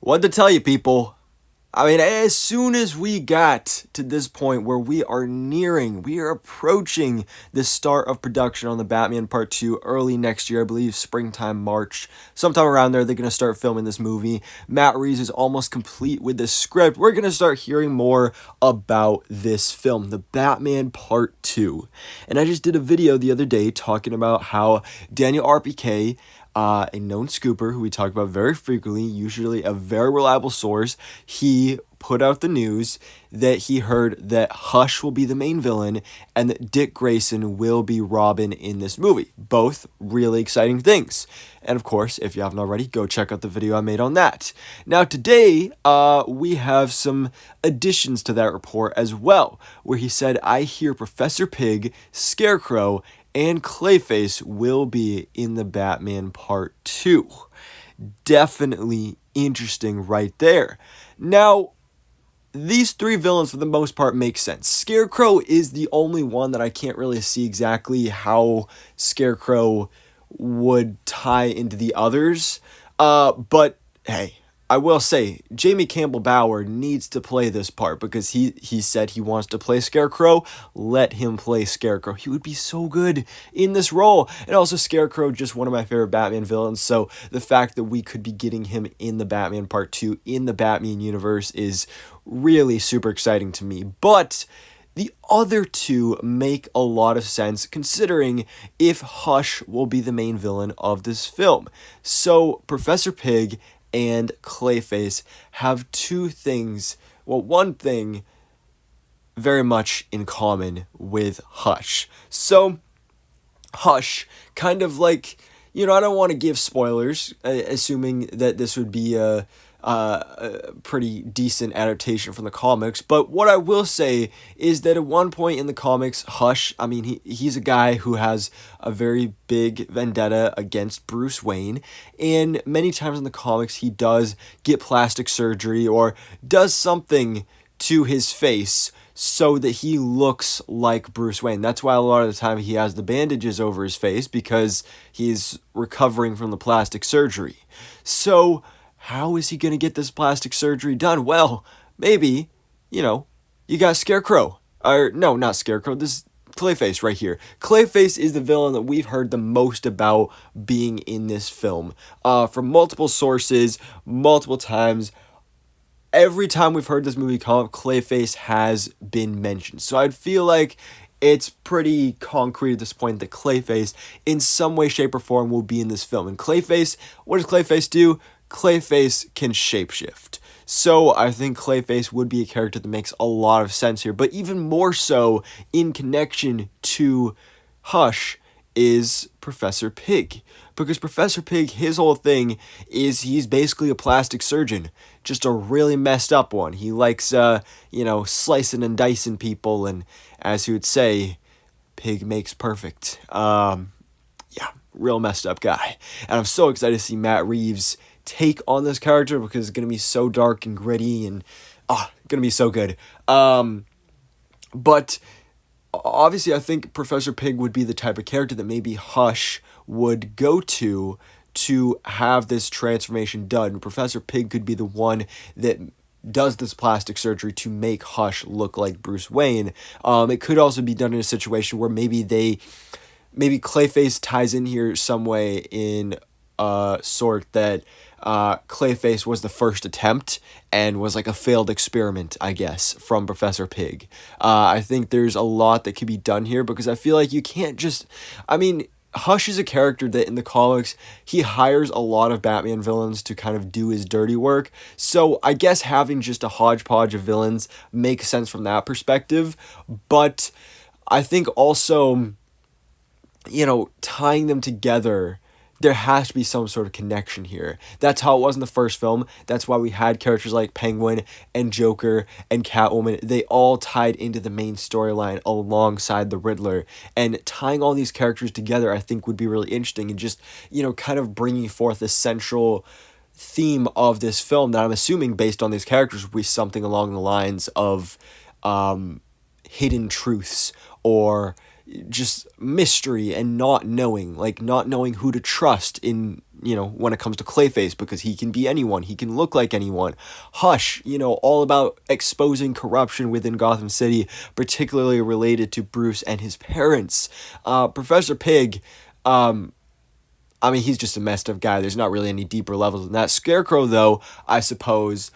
What to tell you, people? I mean, as soon as we got to this point where we are approaching the start of production on the Batman Part 2 early next year, I believe springtime, March, sometime around there, they're going to start filming this movie. Matt Reeves is almost complete with the script. We're going to start hearing more about this film, the Batman Part 2. And I just did a video the other day talking about how Daniel RPK, a known scooper who we talk about very frequently, usually a very reliable source, he put out the news that he heard that Hush will be the main villain and that Dick Grayson will be Robin in this movie. Both really exciting things. And of course, if you haven't already, go check out the video I made on that. Now today, we have some additions to that report as well, where he said, I hear Professor Pyg, Scarecrow, and Clayface will be in the Batman Part 2. Definitely interesting right there. Now, these three villains for the most part make sense. Scarecrow is the only one that I can't really see exactly how Scarecrow would tie into the others. But hey, I will say, Jamie Campbell Bower needs to play this part because he said he wants to play Scarecrow. Let him play Scarecrow. He would be so good in this role. And also Scarecrow, just one of my favorite Batman villains. So the fact that we could be getting him in the Batman Part 2 in the Batman universe is really super exciting to me. But the other two make a lot of sense considering if Hush will be the main villain of this film. So Professor Pyg and Clayface have two things, well, one thing very much in common with Hush. So, Hush, kind of like, I don't want to give spoilers, assuming that this would be a pretty decent adaptation from the comics, but what I will say is that at one point in the comics, Hush, I mean, he's a guy who has a very big vendetta against Bruce Wayne, and many times in the comics he does get plastic surgery or does something to his face so that he looks like Bruce Wayne. That's why a lot of the time he has the bandages over his face, because he's recovering from the plastic surgery. So how is he going to get this plastic surgery done? Well, maybe, you got Scarecrow. Or, no, not Scarecrow. This is Clayface right here. Clayface is the villain that we've heard the most about being in this film. From multiple sources, multiple times. Every time we've heard this movie come up, Clayface has been mentioned. So I'd feel like it's pretty concrete at this point that Clayface, in some way, shape, or form, will be in this film. And Clayface, what does Clayface do? Clayface can shapeshift. So I think Clayface would be a character that makes a lot of sense here. But even more so in connection to Hush is Professor Pyg. Because Professor Pyg, his whole thing is he's basically a plastic surgeon. Just a really messed up one. He likes, slicing and dicing people. And as he would say, Pyg makes perfect. Real messed up guy. And I'm so excited to see Matt Reeves take on this character because it's going to be so dark and gritty and going to be so good. But obviously I think Professor Pyg would be the type of character that maybe Hush would go to have this transformation done. Professor Pyg could be the one that does this plastic surgery to make Hush look like Bruce Wayne. It could also be done in a situation where maybe Clayface ties in here some way in a sort that Clayface was the first attempt and was like a failed experiment, I guess, from Professor Pyg. I think there's a lot that could be done here because I feel like you can't just... Hush is a character that in the comics, he hires a lot of Batman villains to kind of do his dirty work. So I guess having just a hodgepodge of villains makes sense from that perspective. But I think also, tying them together, there has to be some sort of connection here. That's how it was in the first film. That's why we had characters like Penguin and Joker and Catwoman. They all tied into the main storyline alongside the Riddler. And tying all these characters together, I think, would be really interesting. And just, kind of bringing forth the central theme of this film that I'm assuming, based on these characters, would be something along the lines of hidden truths or just mystery and not knowing, like not knowing who to trust in, when it comes to Clayface, because he can be anyone, he can look like anyone. Hush, all about exposing corruption within Gotham City, particularly related to Bruce and his parents. Professor Pyg, he's just a messed up guy. There's not really any deeper levels than that. Scarecrow, though, I suppose,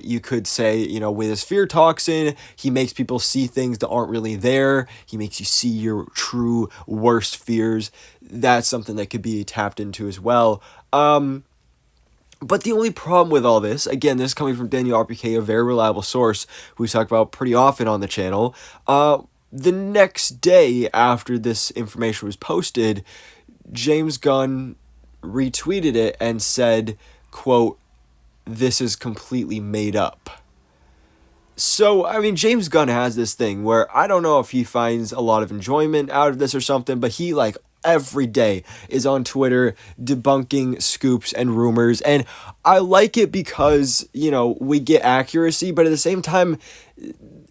you could say, with his fear toxin, he makes people see things that aren't really there. He makes you see your true worst fears. That's something that could be tapped into as well. But the only problem with all this, again, this is coming from Daniel RPK, a very reliable source who we talk about pretty often on the channel. The next day after this information was posted, James Gunn retweeted it and said, quote, "This is completely made up." So, James Gunn has this thing where I don't know if he finds a lot of enjoyment out of this or something, but he, every day is on Twitter debunking scoops and rumors. And I like it because, we get accuracy, but at the same time,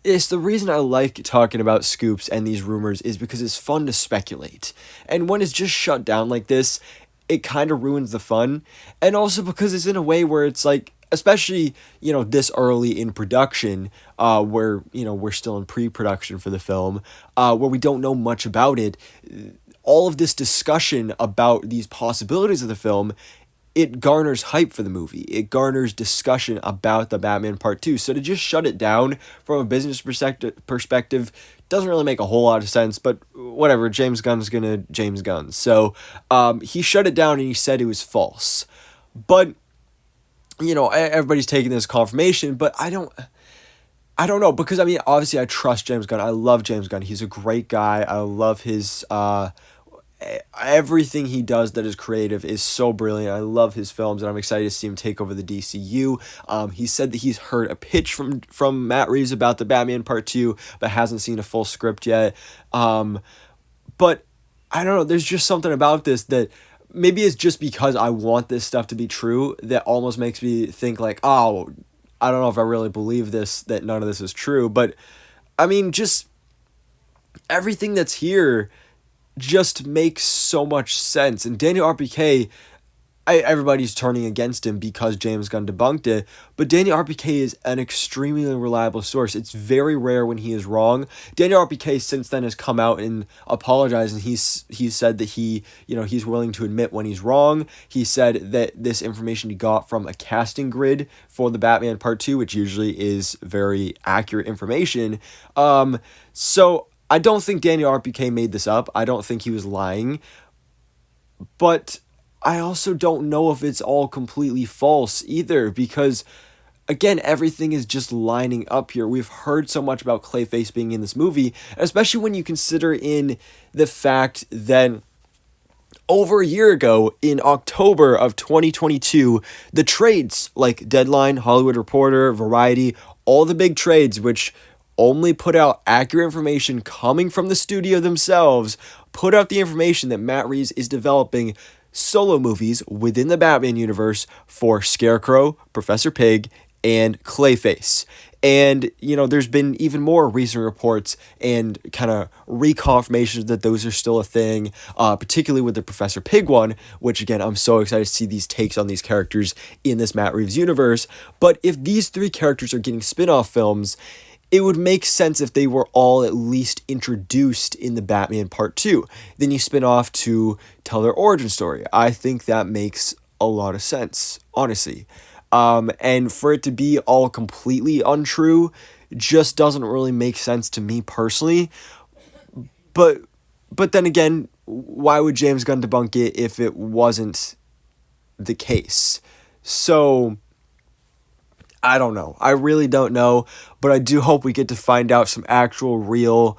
it's the reason I like talking about scoops and these rumors is because it's fun to speculate. And when it's just shut down like this, it kind of ruins the fun. And also because it's in a way where it's especially, this early in production, where, we're still in pre-production for the film, where we don't know much about it, all of this discussion about these possibilities of the film, it garners hype for the movie. It garners discussion about the Batman Part 2. So to just shut it down from a business perspective doesn't really make a whole lot of sense, but whatever, James Gunn's gonna James Gunn. So he shut it down and he said it was false. But, everybody's taking this confirmation, but I don't know, because obviously I trust James Gunn. I love James Gunn. He's a great guy. I love his everything he does that is creative is so brilliant. I love his films, and I'm excited to see him take over the DCU. He said that he's heard a pitch from Matt Reeves about the Batman Part 2, but hasn't seen a full script yet. But I don't know, there's just something about this that maybe it's just because I want this stuff to be true that almost makes me think oh, I don't know if I really believe this, that none of this is true. But just everything that's here just makes so much sense. And Daniel RPK, everybody's turning against him because James Gunn debunked it, but Daniel RPK is an extremely reliable source. It's very rare when he is wrong. Daniel RPK since then has come out and apologized, and he's said that he's willing to admit when he's wrong. He said that this information he got from a casting grid for the Batman Part 2, which usually is very accurate information. So I don't think Daniel RPK made this up. I don't think he was lying, but I also don't know if it's all completely false either, because again, everything is just lining up here. We've heard so much about Clayface being in this movie, especially when you consider in the fact that over a year ago, in October of 2022, the trades like Deadline, Hollywood Reporter, Variety, all the big trades, which only put out accurate information coming from the studio themselves, put out the information that Matt Reeves is developing solo movies within the Batman universe for Scarecrow, Professor Pyg, and Clayface. And, there's been even more recent reports and kind of reconfirmations that those are still a thing, particularly with the Professor Pyg one, which, again, I'm so excited to see these takes on these characters in this Matt Reeves universe. But if these three characters are getting spin-off films, it would make sense if they were all at least introduced in the Batman Part 2. Then you spin off to tell their origin story. I think that makes a lot of sense, honestly. And for it to be all completely untrue just doesn't really make sense to me personally. But then again, why would James Gunn debunk it if it wasn't the case? So I don't know. I really don't know, but I do hope we get to find out some actual, real,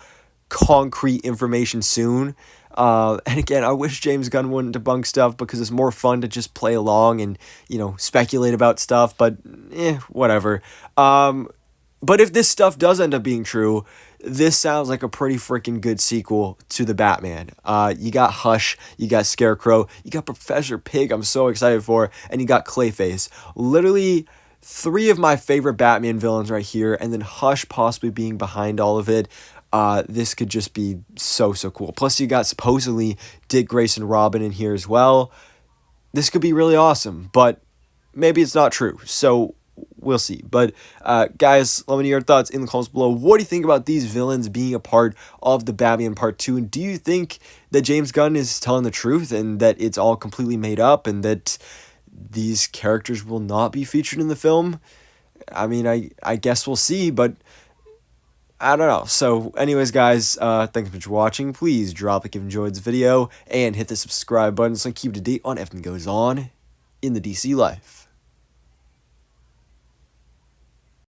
concrete information soon. And again, I wish James Gunn wouldn't debunk stuff because it's more fun to just play along and, speculate about stuff, but whatever. But if this stuff does end up being true, this sounds like a pretty freaking good sequel to the Batman. You got Hush, you got Scarecrow, you got Professor Pyg, I'm so excited for, and you got Clayface. Literally three of my favorite Batman villains right here, and then Hush possibly being behind all of it. this could just be so cool. Plus, you got supposedly Dick Grayson Robin in here as well. This could be really awesome, but maybe it's not true. So we'll see. But guys, let me know your thoughts in the comments below. What do you think about these villains being a part of the Batman Part 2? And do you think that James Gunn is telling the truth and that it's all completely made up and that these characters will not be featured in the film? I mean, I guess we'll see, but I don't know. So anyways, guys, thanks so much for watching. Please drop a like if you enjoyed this video and hit the subscribe button so I can keep up to date on everything that goes on in the DC life.